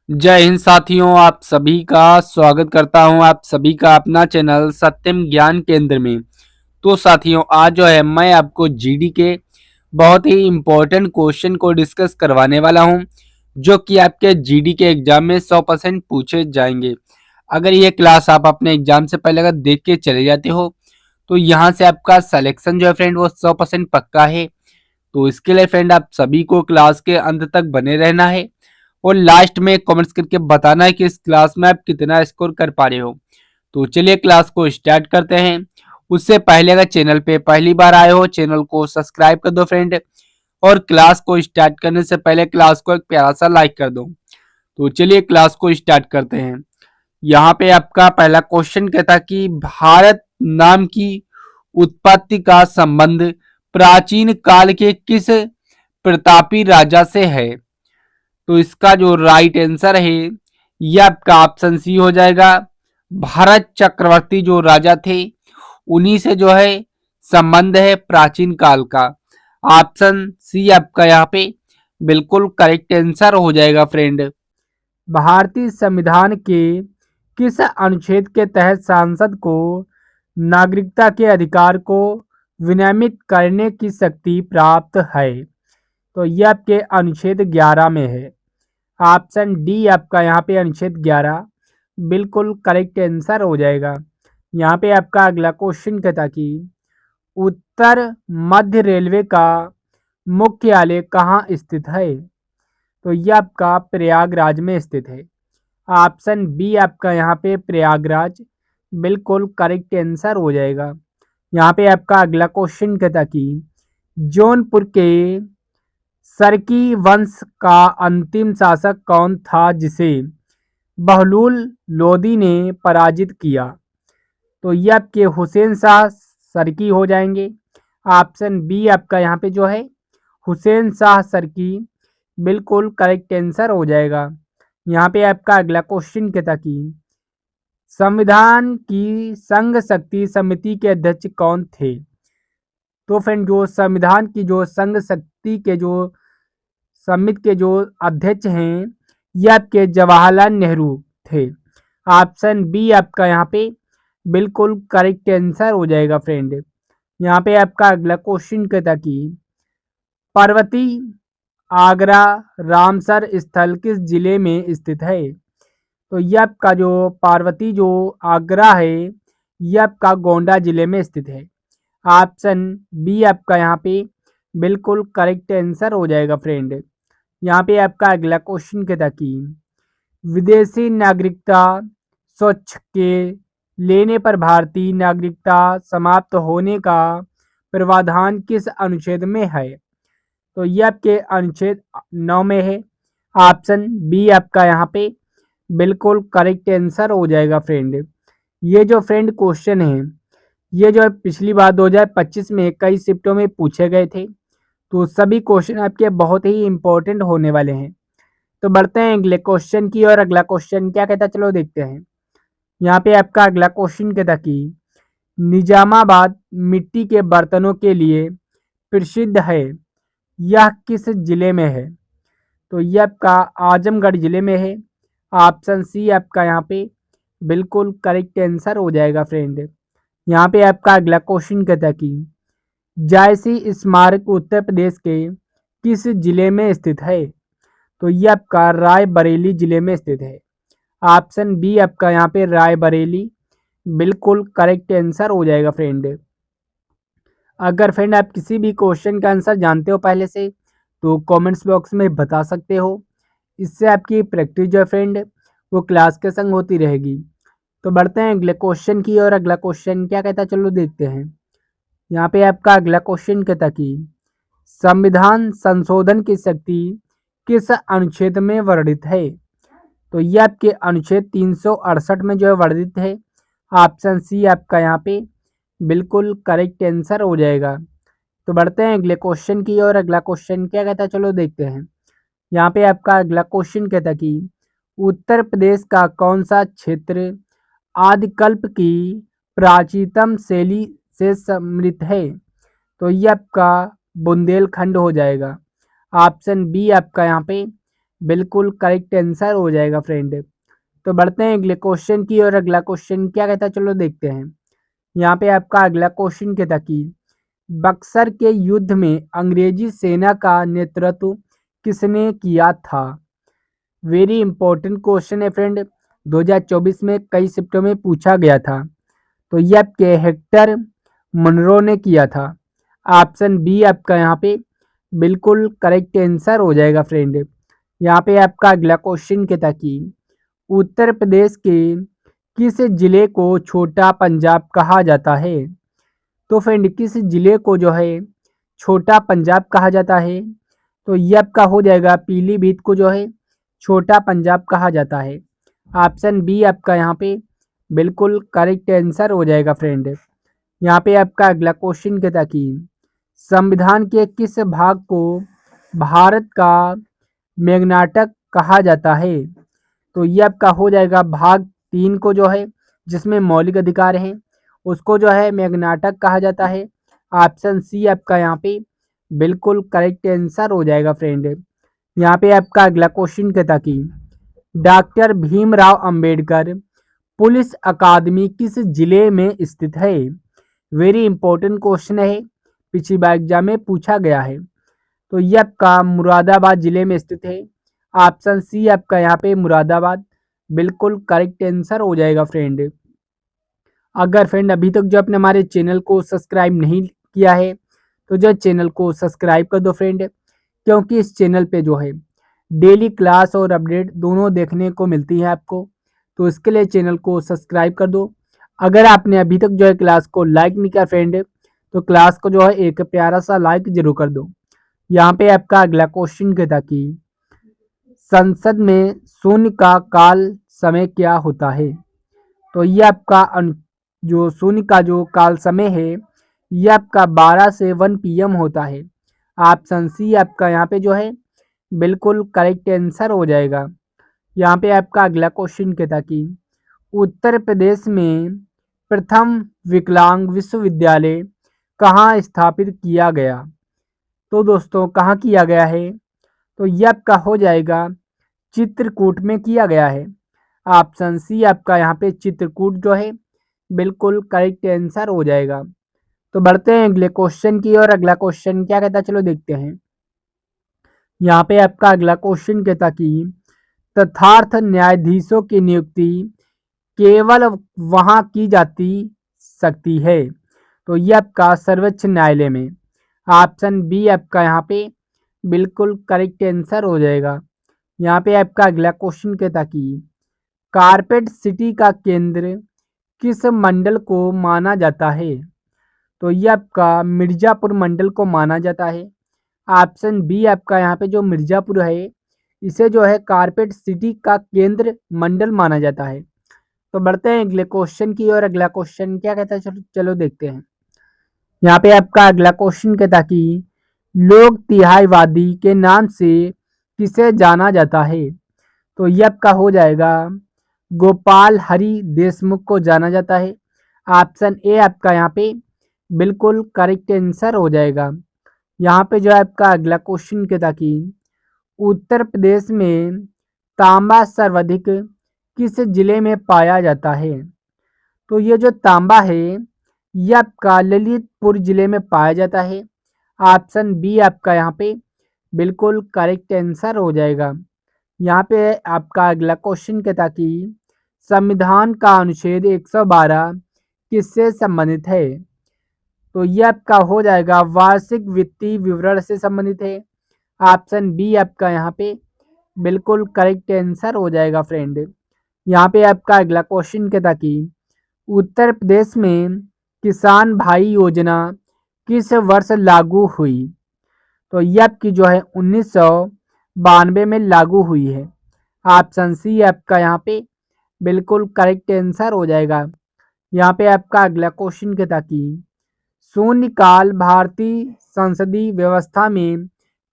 जय हिंद साथियों, आप सभी का स्वागत करता हूं आप सभी का अपना चैनल सत्यम ज्ञान केंद्र में। तो साथियों, आज जो है मैं आपको जीडी के बहुत ही इम्पोर्टेंट क्वेश्चन को डिस्कस करवाने वाला हूं, जो कि आपके जीडी के एग्जाम में 100% पूछे जाएंगे। अगर ये क्लास आप अपने एग्जाम से पहले अगर देख के चले जाते हो तो यहाँ से आपका सिलेक्शन जो है फ्रेंड वो 100% पक्का है। तो इसके लिए फ्रेंड आप सभी को क्लास के अंत तक बने रहना है और लास्ट में कमेंट्स करके बताना है कि इस क्लास में आप कितना स्कोर कर पा रहे हो। तो चलिए क्लास को स्टार्ट करते हैं। उससे पहले अगर चैनल पे पहली बार आए हो, चैनल को सब्सक्राइब कर दो फ्रेंड, और क्लास को स्टार्ट करने से पहले क्लास को एक प्यारा सा लाइक कर दो। तो चलिए क्लास को स्टार्ट करते हैं। यहाँ पे आपका पहला क्वेश्चन कहता कि भारत नाम की उत्पत्ति का संबंध प्राचीन काल के किस प्रतापी राजा से है। तो इसका जो राइट आंसर है ये आपका ऑप्शन सी हो जाएगा। भरत चक्रवर्ती जो राजा थे उन्हीं से जो है संबंध है प्राचीन काल का। ऑप्शन सी आपका यहाँ पे बिल्कुल करेक्ट आंसर हो जाएगा फ्रेंड। भारतीय संविधान के किस अनुच्छेद के तहत सांसद को नागरिकता के अधिकार को विनियमित करने की शक्ति प्राप्त है। तो यह आपके अनुच्छेद 11 में है। ऑप्शन डी आपका यहाँ पे अनुच्छेद 11 बिल्कुल करेक्ट आंसर हो जाएगा। यहाँ पे आपका अगला क्वेश्चन कहता कि उत्तर मध्य रेलवे का मुख्यालय कहाँ स्थित है। तो यह आपका प्रयागराज में स्थित है। ऑप्शन बी आपका यहाँ पे प्रयागराज बिल्कुल करेक्ट आंसर हो जाएगा। यहाँ पे आपका अगला क्वेश्चन कहता कि जौनपुर के सरकी वंश का अंतिम शासक कौन था जिसे बहलूल लोदी ने पराजित किया। तो ये आपके हुसैन शाह सरकी हो जाएंगे। ऑप्शन बी आपका यहाँ पे जो है हुसैन शाह सरकी बिल्कुल करेक्ट आंसर हो जाएगा। यहाँ पे आपका अगला क्वेश्चन कहता कि संविधान की संघ शक्ति समिति के अध्यक्ष कौन थे। तो फ्रेंड जो संविधान की जो संघ शक्ति के जो समिति के जो अध्यक्ष हैं ये आपके जवाहरलाल नेहरू थे। ऑप्शन बी आपका यहाँ पे बिल्कुल करेक्ट आंसर हो जाएगा फ्रेंड। यहाँ पे आपका अगला क्वेश्चन कहता कि पार्वती आगरा रामसर स्थल किस जिले में स्थित है। तो यह आपका जो पार्वती जो आगरा है यह आपका गोंडा जिले में स्थित है। ऑप्शन बी आपका यहाँ पे बिल्कुल करेक्ट आंसर हो जाएगा फ्रेंड। यहाँ पे आपका अगला क्वेश्चन कहता कि विदेशी नागरिकता स्वच्छ के लेने पर भारतीय नागरिकता समाप्त होने का प्रावधान किस अनुच्छेद में है। तो ये आपके अनुच्छेद 9 में है। ऑप्शन बी आपका यहाँ पे बिल्कुल करेक्ट आंसर हो जाएगा फ्रेंड। ये जो फ्रेंड क्वेश्चन है ये जो है पिछली बार 2025 में कई शिफ्टों में पूछे गए थे। तो सभी क्वेश्चन आपके बहुत ही इंपॉर्टेंट होने वाले हैं। तो बढ़ते हैं अगले क्वेश्चन की और अगला क्वेश्चन क्या कहता है चलो देखते हैं। यहाँ पे आपका अगला क्वेश्चन कहता कि निजामाबाद मिट्टी के बर्तनों के लिए प्रसिद्ध है, यह किस जिले में है। तो यह आपका आजमगढ़ जिले में है। ऑप्शन सी आपका यहाँ पे बिल्कुल करेक्ट आंसर हो जाएगा फ्रेंड। यहाँ पे आपका अगला क्वेश्चन कहता कि जायसी स्मारक उत्तर प्रदेश के किस जिले में स्थित है। तो यह आपका रायबरेली जिले में स्थित है। ऑप्शन बी आपका यहाँ पे रायबरेली बिल्कुल करेक्ट आंसर हो जाएगा फ्रेंड। अगर फ्रेंड आप किसी भी क्वेश्चन का आंसर जानते हो पहले से तो कमेंट्स बॉक्स में बता सकते हो। इससे आपकी प्रैक्टिस जो है फ्रेंड वो क्लास के संग होती रहेगी। तो बढ़ते हैं अगले क्वेश्चन की और अगला क्वेश्चन क्या कहता है चलो देखते हैं। यहाँ पे आपका अगला क्वेश्चन कहता कि संविधान संशोधन की शक्ति किस अनुच्छेद में वर्णित है। तो ये आपके अनुच्छेद 368 में जो है वर्णित है। ऑप्शन सी आपका यहाँ पे बिल्कुल करेक्ट आंसर हो जाएगा। तो बढ़ते हैं अगले क्वेश्चन की और अगला क्वेश्चन क्या कहता है चलो देखते हैं। यहाँ पे आपका अगला क्वेश्चन कहता कि उत्तर प्रदेश का कौन सा क्षेत्र आदिकल्प की प्राचीनतम शैली से समृद्ध है। तो ये आपका बुंदेलखंड हो जाएगा। ऑप्शन बी आपका यहाँ पे बिल्कुल करेक्ट आंसर हो जाएगा फ्रेंड। तो बढ़ते हैं अगले क्वेश्चन की और अगला क्वेश्चन क्या कहता है चलो देखते हैं। यहाँ पे आपका अगला क्वेश्चन कहता कि बक्सर के युद्ध में अंग्रेजी सेना का नेतृत्व किसने किया था। वेरी इंपॉर्टेंट क्वेश्चन है फ्रेंड। 2024 में कई शिफ्टों में पूछा गया था। तो ये आपके हेक्टर मनरो ने किया था। ऑप्शन बी आपका यहाँ पे बिल्कुल करेक्ट आंसर हो जाएगा फ्रेंड। यहाँ पे आपका अगला क्वेश्चन कहता कि उत्तर प्रदेश के किस जिले को छोटा पंजाब कहा जाता है। तो फ्रेंड किस जिले को जो है छोटा पंजाब कहा जाता है। तो ये आपका हो जाएगा पीलीभीत को जो है छोटा पंजाब कहा जाता है। ऑप्शन बी आपका यहाँ पे बिल्कुल करेक्ट आंसर हो जाएगा फ्रेंड। यहाँ पे आपका अगला क्वेश्चन कहता कि संविधान के किस भाग को भारत का मेघनाटक कहा जाता है। तो ये आपका हो जाएगा भाग 3 को जो है जिसमें मौलिक अधिकार हैं उसको जो है मेघनाटक कहा जाता है। ऑप्शन सी आपका यहाँ पे बिल्कुल करेक्ट आंसर हो जाएगा फ्रेंड। यहाँ पे आपका अगला क्वेश्चन कहता कि डॉक्टर भीमराव अंबेडकर पुलिस अकादमी किस जिले में स्थित है। वेरी इंपॉर्टेंट क्वेश्चन है, पिछली बार एग्जाम में पूछा गया है। तो ये आपका मुरादाबाद जिले में स्थित है। ऑप्शन सी आपका यहाँ पे मुरादाबाद बिल्कुल करेक्ट आंसर हो जाएगा फ्रेंड। अगर फ्रेंड अभी तक जो आपने हमारे चैनल को सब्सक्राइब नहीं किया है तो जो चैनल को सब्सक्राइब कर दो फ्रेंड, क्योंकि इस चैनल पे जो है डेली क्लास और अपडेट दोनों देखने को मिलती है आपको। तो इसके लिए चैनल को सब्सक्राइब कर दो। अगर आपने अभी तक जो है क्लास को लाइक नहीं किया फ्रेंड तो क्लास को जो है एक प्यारा सा लाइक जरूर कर दो। यहाँ पे आपका अगला क्वेश्चन कहता कि संसद में शून्य का काल समय क्या होता है। तो ये आपका जो शून्य का जो काल समय है ये आपका 12 से 1 PM होता है। ऑप्शन सी आपका यहाँ पे जो है बिल्कुल करेक्ट आंसर हो जाएगा। यहाँ पे आपका अगला क्वेश्चन कहता कि उत्तर प्रदेश में प्रथम विकलांग विश्वविद्यालय कहाँ स्थापित किया गया। तो दोस्तों कहाँ किया गया है। तो ये आपका हो जाएगा चित्रकूट में किया गया है। ऑप्शन सी आपका यहाँ पे चित्रकूट जो है बिल्कुल करेक्ट आंसर हो जाएगा। तो बढ़ते हैं अगले क्वेश्चन की और अगला क्वेश्चन क्या कहता है चलो देखते हैं। यहाँ पे आपका अगला क्वेश्चन कहता कि तथार्थ न्यायाधीशों की नियुक्ति केवल वहाँ की जाती सकती है। तो ये आपका सर्वोच्च न्यायालय में। ऑप्शन बी आपका यहाँ पे बिल्कुल करेक्ट आंसर हो जाएगा। यहाँ पे आपका अगला क्वेश्चन कहता कि कारपेट सिटी का केंद्र किस मंडल को माना जाता है। तो ये आपका मिर्जापुर मंडल को माना जाता है। ऑप्शन बी आपका यहाँ पे जो मिर्जापुर है इसे जो है कारपेट सिटी का केंद्र मंडल माना जाता है। तो बढ़ते हैं अगले क्वेश्चन की और अगला क्वेश्चन क्या कहता है चलो देखते हैं। यहाँ पे आपका अगला क्वेश्चन कहता कि लोक तिहाईवादी के नाम से किसे जाना जाता है। तो ये आपका हो जाएगा गोपाल हरि देशमुख को जाना जाता है। ऑप्शन ए आपका यहाँ पे बिल्कुल करेक्ट आंसर हो जाएगा। यहाँ पे जो है आपका अगला क्वेश्चन कहता कि उत्तर प्रदेश में तांबा सर्वाधिक किस जिले में पाया जाता है। तो ये जो तांबा है ये आपका ललितपुर जिले में पाया जाता है। ऑप्शन बी आपका यहाँ पे बिल्कुल करेक्ट आंसर हो जाएगा। यहाँ पे आपका अगला क्वेश्चन कहता कि संविधान का अनुच्छेद 112 किससे संबंधित है। तो ये आपका हो जाएगा वार्षिक वित्तीय विवरण से संबंधित है। ऑप्शन बी आपका यहाँ पे बिल्कुल करेक्ट आंसर हो जाएगा फ्रेंड। यहाँ पे आपका अगला क्वेश्चन कहता कि उत्तर प्रदेश में किसान भाई योजना किस वर्ष लागू हुई। तो ये आपकी जो है 1992 में लागू हुई है। ऑप्शन सी आपका यहाँ पे बिल्कुल करेक्ट आंसर हो जाएगा। यहाँ पे आपका अगला क्वेश्चन कहता कि शून्यकाल भारतीय संसदीय व्यवस्था में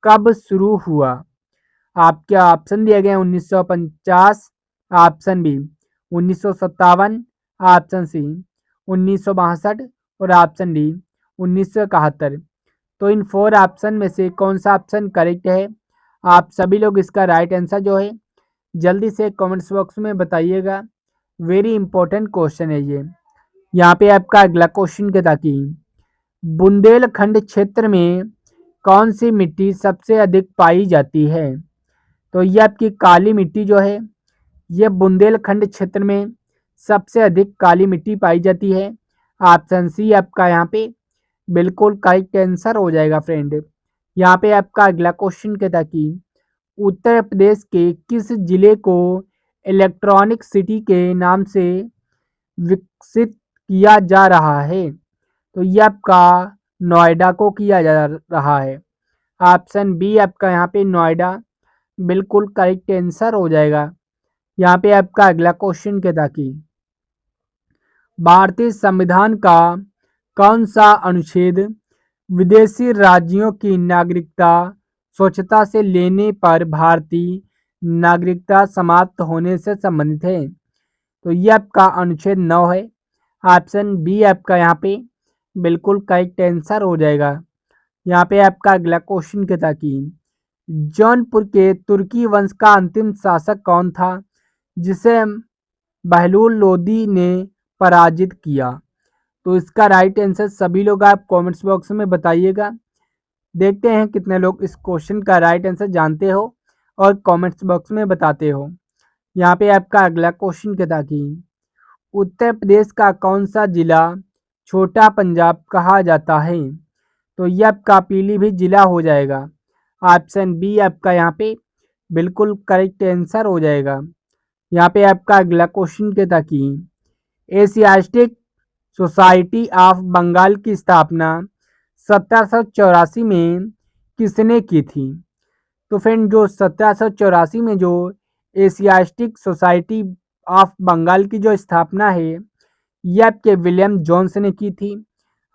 कब शुरू हुआ। आपके ऑप्शन दिए गए 1950, ऑप्शन बी 1957, ऑप्शन सी 1962 और ऑप्शन डी 1971। तो इन 4 ऑप्शन में से कौन सा ऑप्शन करेक्ट है आप सभी लोग इसका राइट आंसर जो है जल्दी से कमेंट्स बॉक्स में बताइएगा। वेरी इंपॉर्टेंट क्वेश्चन है ये। यहाँ पे आपका अगला क्वेश्चन कहता कि बुंदेलखंड क्षेत्र में कौन सी मिट्टी सबसे अधिक पाई जाती है? तो ये आपकी काली मिट्टी जो है, ये बुंदेलखंड क्षेत्र में सबसे अधिक काली मिट्टी पाई जाती है। ऑप्शन सी आपका यहाँ पे बिल्कुल करेक्ट आंसर हो जाएगा फ्रेंड। यहाँ पे आपका अगला क्वेश्चन कहता कि उत्तर प्रदेश के किस जिले को इलेक्ट्रॉनिक सिटी के नाम से विकसित किया जा रहा है? तो ये आपका नोएडा को किया जा रहा है। ऑप्शन बी आपका यहाँ पे नोएडा बिल्कुल करेक्ट आंसर हो जाएगा। यहाँ पे आपका अगला क्वेश्चन कहता कि भारतीय संविधान का कौन सा अनुच्छेद विदेशी राज्यों की नागरिकता स्वच्छता से लेने पर भारतीय नागरिकता समाप्त होने से संबंधित है? तो ये आपका अनुच्छेद 9 है। ऑप्शन बी आपका यहाँ पे बिल्कुल करेक्ट आंसर हो जाएगा। यहाँ पे आपका अगला क्वेश्चन कहता कि जौनपुर के तुर्की वंश का अंतिम शासक कौन था जिसे बहलूल लोदी ने पराजित किया? तो इसका राइट आंसर सभी लोग आप कमेंट्स बॉक्स में बताइएगा। देखते हैं कितने लोग इस क्वेश्चन का राइट आंसर जानते हो और कमेंट्स बॉक्स में बताते हो। यहाँ पे आपका अगला क्वेश्चन कहता कि उत्तर प्रदेश का कौन सा जिला छोटा पंजाब कहा जाता है? तो ये आपका पीलीभीत जिला हो जाएगा। ऑप्शन बी आपका यहाँ पे बिल्कुल करेक्ट आंसर हो जाएगा। यहाँ पे आपका अगला क्वेश्चन कहता कि एशियाटिक सोसाइटी ऑफ बंगाल की स्थापना 1784 में किसने की थी? तो फ्रेंड जो 1784 में जो एशियाटिक सोसाइटी ऑफ बंगाल की जो स्थापना है ये आपके विलियम जोन्स ने की थी।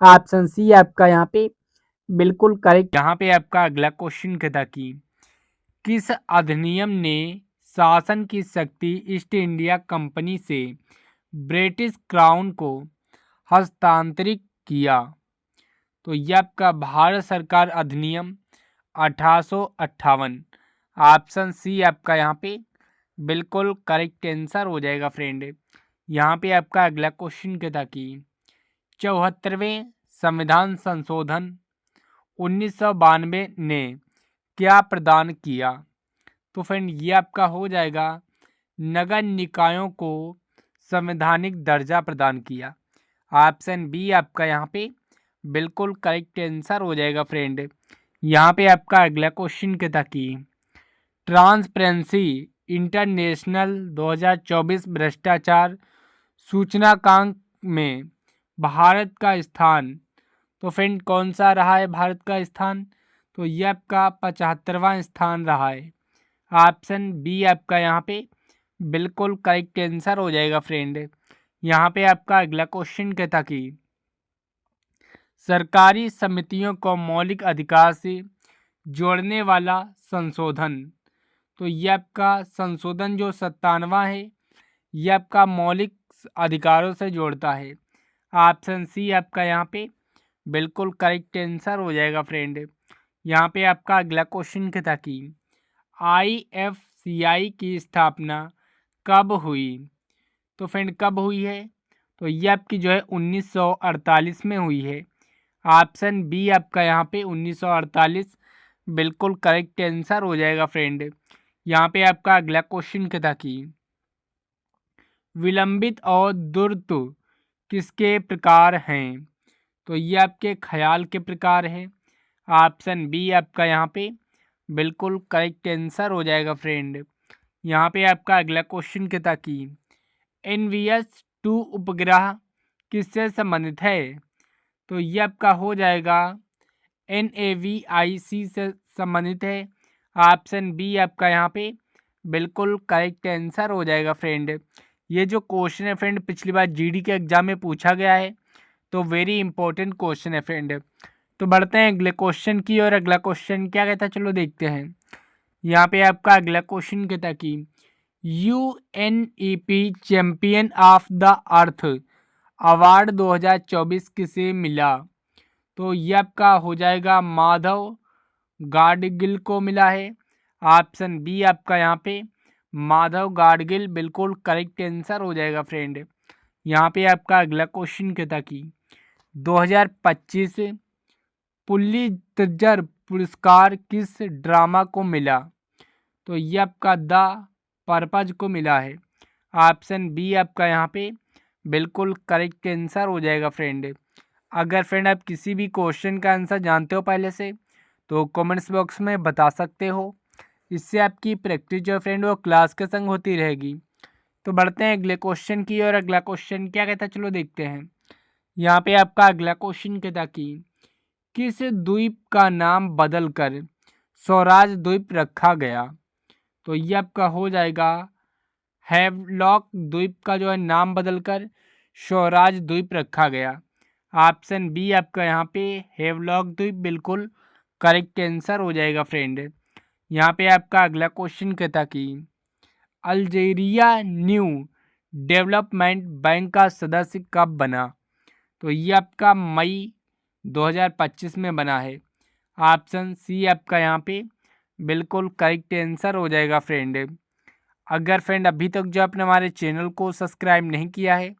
ऑप्शन सी आपका यहाँ पे बिल्कुल करेक्ट। यहाँ पे आपका अगला क्वेश्चन कहता कि किस अधिनियम ने शासन की शक्ति ईस्ट इंडिया कंपनी से ब्रिटिश क्राउन को हस्तांतरित किया? तो यह आपका भारत सरकार अधिनियम 1858। ऑप्शन सी आपका यहाँ पे बिल्कुल करेक्ट आंसर हो जाएगा फ्रेंड। यहाँ पे आपका अगला क्वेश्चन कहता कि 74वें संविधान संशोधन 1992 ने क्या प्रदान किया? तो फ्रेंड ये आपका हो जाएगा नगर निकायों को संवैधानिक दर्जा प्रदान किया। ऑप्शन बी आपका यहाँ पे बिल्कुल करेक्ट आंसर हो जाएगा फ्रेंड। यहाँ पे आपका अगला क्वेश्चन कहता कि ट्रांसपेरेंसी इंटरनेशनल 2024 भ्रष्टाचार सूचकांक में भारत का स्थान, तो फ्रेंड कौन सा रहा है भारत का स्थान? तो ये आपका 75वां स्थान रहा है। ऑप्शन बी आपका यहाँ पे बिल्कुल करेक्ट आंसर हो जाएगा फ्रेंड। यहाँ पे आपका अगला क्वेश्चन कहता कि सरकारी समितियों को मौलिक अधिकार से जोड़ने वाला संशोधन, तो ये आपका संशोधन जो 97वां है ये आपका मौलिक अधिकारों से जोड़ता है। ऑप्शन सी आपका यहाँ पे बिल्कुल करेक्ट आंसर हो जाएगा फ्रेंड। यहाँ पे आपका अगला क्वेश्चन कहता कि IFCI की स्थापना कब हुई? तो फ्रेंड कब हुई है? तो ये आपकी जो है 1948 में हुई है। ऑप्शन बी आपका यहाँ पे 1948 बिल्कुल करेक्ट आंसर हो जाएगा फ्रेंड। यहाँ पे आपका अगला क्वेश्चन कहता कि विलंबित और द्रुत किसके प्रकार हैं? तो ये आपके ख्याल के प्रकार हैं। ऑप्शन बी आपका यहाँ पे बिल्कुल करेक्ट आंसर हो जाएगा फ्रेंड। यहाँ पे आपका अगला क्वेश्चन कहता कि NVS-2 उपग्रह किससे संबंधित है? तो ये आपका हो जाएगा NAVIC से संबंधित है। ऑप्शन बी आपका यहाँ पे बिल्कुल करेक्ट आंसर हो जाएगा फ्रेंड। ये जो क्वेश्चन है फ्रेंड पिछली बार GD के एग्जाम में पूछा गया है, तो वेरी इंपॉर्टेंट क्वेश्चन है फ्रेंड। तो बढ़ते हैं अगले क्वेश्चन की और अगला क्वेश्चन क्या कहता है चलो देखते हैं। यहाँ पे आपका अगला क्वेश्चन कहता है कि UNEP champion of the earth award 2024 किसे मिला? तो ये आपका हो जाएगा माधव गाडगिल को मिला है। ऑप्शन बी आपका यहाँ पे माधव गाडगिल बिल्कुल करेक्ट आंसर हो जाएगा फ्रेंड। यहाँ पे आपका अगला क्वेश्चन कहता कि 2025 पुलित्जर पुरस्कार किस ड्रामा को मिला? तो ये आपका द पर्पज को मिला है। ऑप्शन बी आपका यहाँ पे बिल्कुल करेक्ट आंसर हो जाएगा फ्रेंड। अगर फ्रेंड आप किसी भी क्वेश्चन का आंसर जानते हो पहले से तो कमेंट्स बॉक्स में बता सकते हो। इससे आपकी प्रैक्टिस जो फ्रेंड वो क्लास के संग होती रहेगी। तो बढ़ते हैं अगले क्वेश्चन की और अगला क्वेश्चन क्या कहता है चलो देखते हैं। यहाँ पे आपका अगला क्वेश्चन कहता कि किस द्वीप का नाम बदलकर स्वराज द्वीप रखा गया? तो ये आपका हो जाएगा हैवलॉक द्वीप का जो है नाम बदलकर स्वराज द्वीप रखा गया। ऑप्शन बी आपका यहाँ पे हैवलॉक द्वीप बिल्कुल करेक्ट आंसर हो जाएगा फ्रेंड। यहाँ पे आपका अगला क्वेश्चन कहता कि अल्जीरिया न्यू डेवलपमेंट बैंक का सदस्य कब बना? तो ये आपका मई 2025 में बना है। ऑप्शन सी आपका यहाँ पे बिल्कुल करेक्ट आंसर हो जाएगा फ्रेंड। अगर फ्रेंड अभी तक जो आपने हमारे चैनल को सब्सक्राइब नहीं किया है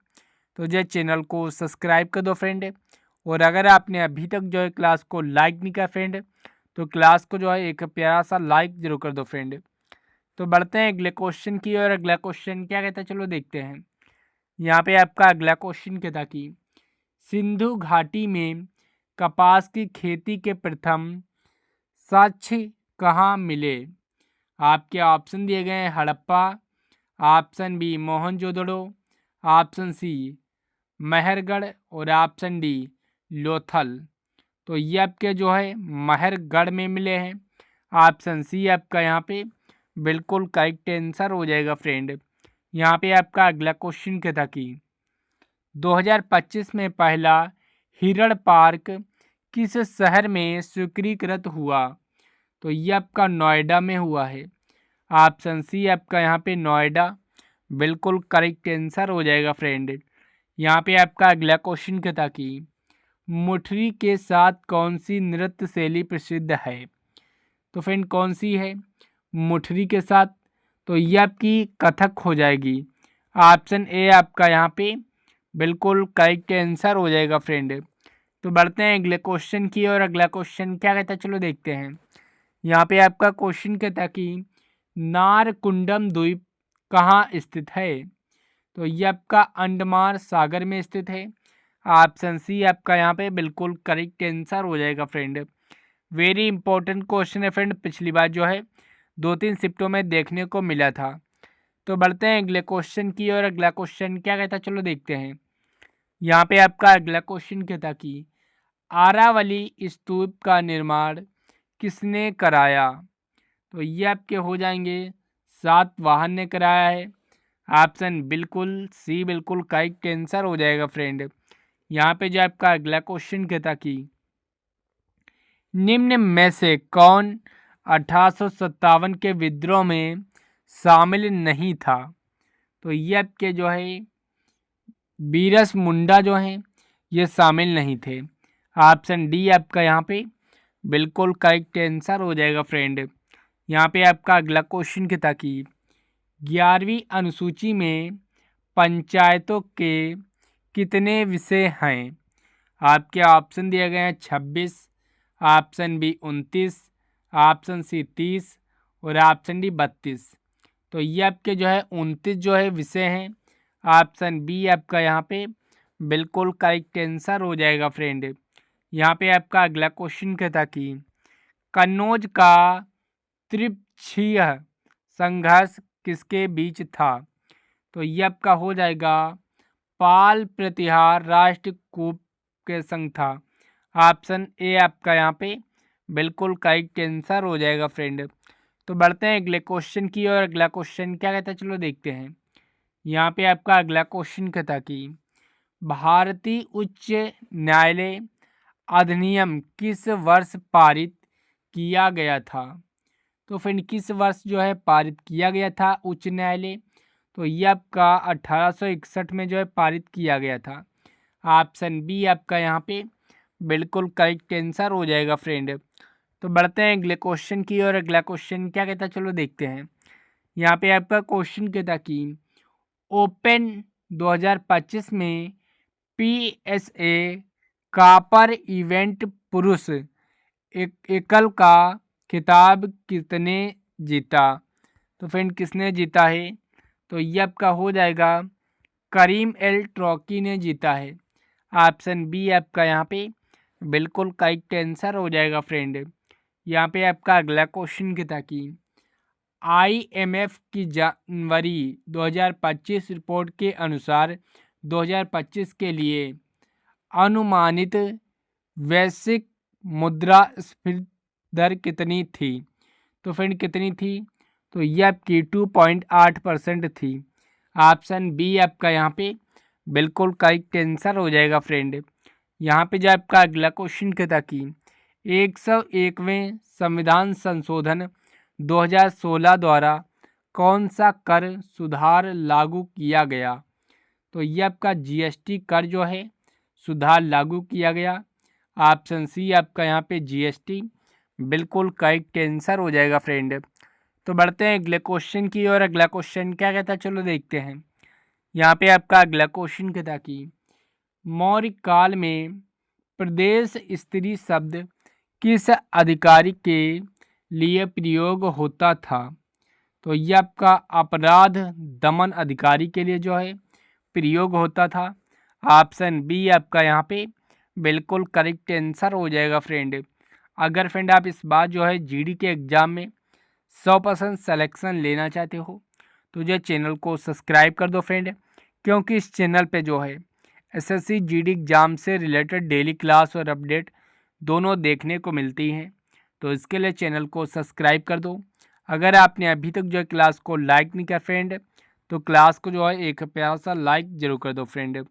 तो जो चैनल को सब्सक्राइब कर दो फ्रेंड। और अगर आपने अभी तक जो है क्लास को लाइक नहीं किया फ्रेंड तो क्लास को जो है एक प्यारा सा लाइक जरूर कर दो फ्रेंड। तो बढ़ते हैं अगले क्वेश्चन की और अगला क्वेश्चन क्या कहता है चलो देखते हैं। यहाँ पे आपका अगला क्वेश्चन कहता कि सिंधु घाटी में कपास की खेती के प्रथम साक्ष्य कहाँ मिले? आपके ऑप्शन दिए गए हैं Harappa, option B Mohenjodaro, option C Mehrgarh और ऑप्शन डी लोथल। तो ये आपके जो है मेहरगढ़ में मिले हैं। ऑप्शन सी आपका यहाँ पे बिल्कुल करेक्ट आंसर हो जाएगा फ्रेंड। यहाँ पे आपका अगला क्वेश्चन क्या था कि 2025 में पहला हिरण पार्क किस शहर में स्वीकृत हुआ? तो ये आपका नोएडा में हुआ है। ऑप्शन सी आपका यहाँ पे नोएडा बिल्कुल करेक्ट आंसर हो जाएगा फ्रेंड। यहाँ पे आपका अगला क्वेश्चन क्या था कि मुठरी के साथ कौन सी नृत्य शैली प्रसिद्ध है? तो फ्रेंड कौन सी है मुठरी के साथ? तो ये आपकी कथक हो जाएगी। ऑप्शन ए आपका यहाँ पे बिल्कुल करेक्ट आंसर हो जाएगा फ्रेंड। तो बढ़ते हैं अगले क्वेश्चन की और अगला क्वेश्चन क्या कहता है चलो देखते हैं। यहाँ पे आपका क्वेश्चन कहता है कि नारकुंडम द्वीप कहाँ स्थित है? तो ये आपका अंडमान सागर में स्थित है। ऑप्शन सी आपका यहाँ पे बिल्कुल करेक्ट आंसर हो जाएगा फ्रेंड। वेरी इंपॉर्टेंट क्वेश्चन है फ्रेंड, पिछली बार जो है 2-3 शिफ्टों में देखने को मिला था। तो बढ़ते हैं अगले क्वेश्चन की और अगला क्वेश्चन क्या कहता है चलो देखते हैं। यहाँ पे आपका अगला क्वेश्चन कहता कि आरावली स्तूप का निर्माण किसने कराया? तो ये आपके हो जाएंगे सातवाहन ने कराया है। ऑप्शन बिल्कुल सी बिल्कुल करेक्ट आंसर हो जाएगा फ्रेंड। यहाँ पे जो आपका अगला क्वेश्चन कहता कि निम्न में से कौन 1857 के विद्रोह में शामिल नहीं था? तो ये आपके जो है बीरस मुंडा जो हैं ये शामिल नहीं थे। ऑप्शन डी आपका यहाँ पे बिल्कुल करेक्ट आंसर हो जाएगा फ्रेंड। यहाँ पे आपका अगला क्वेश्चन क्या था कि 11वीं अनुसूची में पंचायतों के कितने विषय हैं? आपके ऑप्शन दिए गए हैं 26, ऑप्शन बी 29, ऑप्शन सी 30 और ऑप्शन डी 32। तो ये आपके जो है 29 जो है विषय हैं। ऑप्शन बी आपका यहाँ पे बिल्कुल करेक्ट आंसर हो जाएगा फ्रेंड। यहाँ पे आपका अगला क्वेश्चन क्या था कि कन्नौज का त्रिपक्षीय संघर्ष किसके बीच था? तो ये आपका हो जाएगा पाल प्रतिहार राष्ट्रकूट के संग था। ऑप्शन ए आपका यहाँ पे बिल्कुल करेक्ट आंसर हो जाएगा फ्रेंड। तो बढ़ते हैं अगले क्वेश्चन की और अगला क्वेश्चन क्या कहता है चलो देखते हैं। यहाँ पे आपका अगला क्वेश्चन कहता कि भारतीय उच्च न्यायालय अधिनियम किस वर्ष पारित किया गया था? तो फ्रेंड किस वर्ष जो है पारित किया गया था उच्च न्यायालय? तो ये आपका 1861 में जो है पारित किया गया था। ऑप्शन बी आपका यहाँ पे बिल्कुल करेक्ट आंसर हो जाएगा फ्रेंड। तो बढ़ते हैं अगले क्वेश्चन की और अगला क्वेश्चन क्या कहता है चलो देखते हैं। यहाँ पे आपका क्वेश्चन कहता कि ओपन 2025 में पीएसए कापर इवेंट पुरुष एकल का खिताब किसने जीता। तो फ्रेंड किसने जीता है, तो ये आपका हो जाएगा करीम एल ट्रॉकी ने जीता है। ऑप्शन बी आपका यहाँ पे बिल्कुल करेक्ट आंसर हो जाएगा फ्रेंड। यहाँ पे आपका अगला क्वेश्चन क्या था कि आईएमएफ की जनवरी 2025 रिपोर्ट के अनुसार 2025 के लिए अनुमानित वैश्विक मुद्रास्फीति दर कितनी थी। तो फ्रेंड कितनी थी, तो ये आपकी 2.8% थी। ऑप्शन बी आपका यहाँ पे बिल्कुल करेक्ट आंसर हो जाएगा फ्रेंड। यहाँ पे जो आपका अगला क्वेश्चन क्या था कि 101वें संविधान संशोधन 2016 द्वारा कौन सा कर सुधार लागू किया गया। तो ये आपका जीएसटी कर जो है सुधार लागू किया गया। ऑप्शन सी आपका यहाँ पे जीएसटी बिल्कुल करेक्ट आंसर हो जाएगा फ्रेंड। तो बढ़ते हैं अगले क्वेश्चन की और अगला क्वेश्चन क्या कहता है चलो देखते हैं। यहाँ पे आपका अगला क्वेश्चन कहता कि मौर्य काल में प्रदेश स्त्री शब्द किस अधिकारी के लिए प्रयोग होता था। तो ये आपका अपराध दमन अधिकारी के लिए जो है प्रयोग होता था। ऑप्शन बी आपका यहाँ पे बिल्कुल करेक्ट आंसर हो जाएगा फ्रेंड। अगर फ्रेंड आप इस बार जो है जीडी के एग्ज़ाम में 100% सिलेक्शन लेना चाहते हो तो जो चैनल को सब्सक्राइब कर दो फ्रेंड, क्योंकि इस चैनल पे जो है एसएससी जीडी एग्ज़ाम से रिलेटेड डेली क्लास और अपडेट दोनों देखने को मिलती हैं। तो इसके लिए चैनल को सब्सक्राइब कर दो। अगर आपने अभी तक जो है क्लास को लाइक नहीं किया फ्रेंड, तो क्लास को जो है एक प्यारा सा लाइक ज़रूर कर दो फ्रेंड।